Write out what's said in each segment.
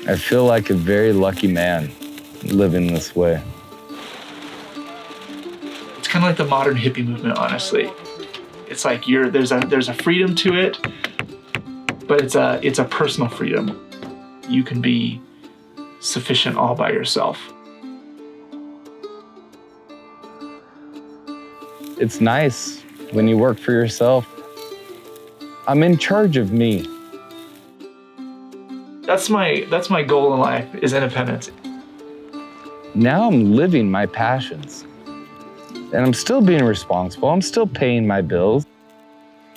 I feel like a very lucky man living this way. It's kind of like the modern hippie movement, honestly. It's like there's a freedom to it, but it's a personal freedom. You can be sufficient all by yourself. It's nice when you work for yourself. I'm in charge of me. That's my goal in life, is independence. Now I'm living my passions. And I'm still being responsible. I'm still paying my bills.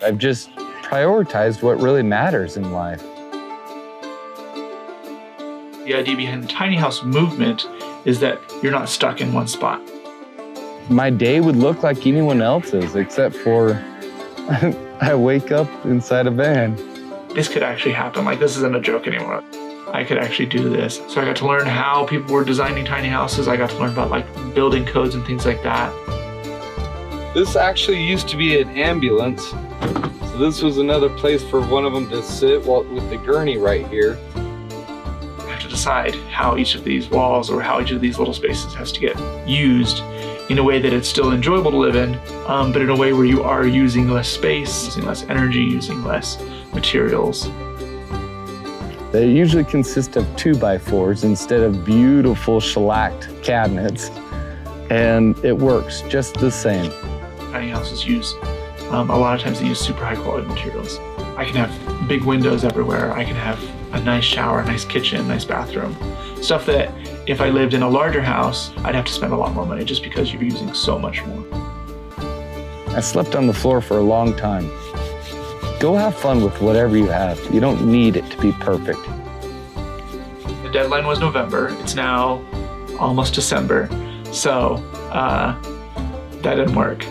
I've just prioritized what really matters in life. The idea behind the tiny house movement is that you're not stuck in one spot. My day would look like anyone else's, except for I wake up inside a van. This could actually happen. Like, this isn't a joke anymore. I could actually do this. So I got to learn how people were designing tiny houses. I got to learn about like building codes and things like that. This actually used to be an ambulance. So this was another place for one of them to sit with the gurney right here. I have to decide how each of these walls or how each of these little spaces has to get used in a way that it's still enjoyable to live in, but in a way where you are using less space, using less energy, using less materials. They usually consist of 2x4s instead of beautiful shellacked cabinets, and it works just the same. Tiny houses use, a lot of times they use super high quality materials. I can have big windows everywhere. I can have a nice shower, a nice kitchen, nice bathroom. Stuff that if I lived in a larger house, I'd have to spend a lot more money just because you're using so much more. I slept on the floor for a long time. Go have fun with whatever you have. You don't need it to be perfect. The deadline was November. It's now almost December. So that didn't work.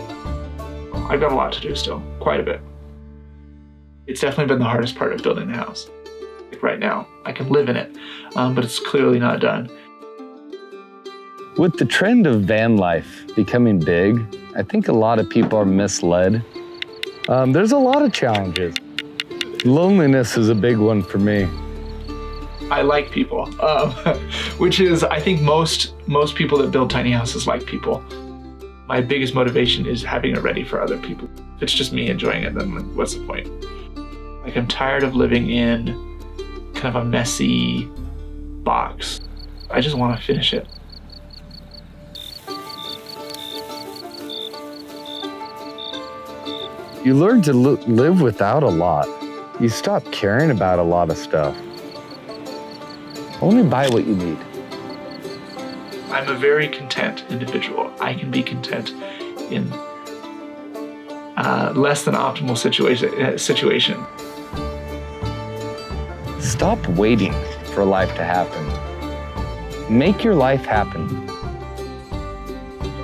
I've got a lot to do still, quite a bit. It's definitely been the hardest part of building the house. Like right now, I can live in it, but it's clearly not done. With the trend of van life becoming big, I think a lot of people are misled. There's a lot of challenges. Loneliness is a big one for me. I like people, which is, I think most people that build tiny houses like people. My biggest motivation is having it ready for other people. If it's just me enjoying it, then what's the point? Like, I'm tired of living in kind of a messy box. I just want to finish it. You learn to live without a lot. You stop caring about a lot of stuff. Only buy what you need. I'm a very content individual. I can be content in less than optimal situation. Stop waiting for life to happen. Make your life happen.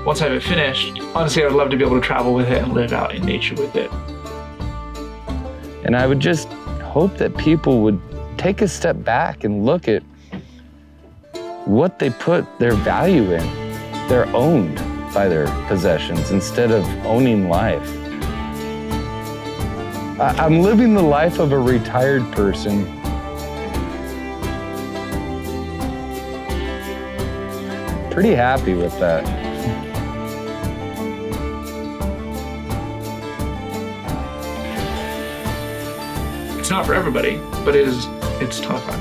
Once I have it finished, honestly, I would love to be able to travel with it and live out in nature with it. And I would just hope that people would take a step back and look at what they put their value in. They're owned by their possessions instead of owning life. I'm living the life of a retired person. Pretty happy with that. It's not for everybody, but it's a ton of fun.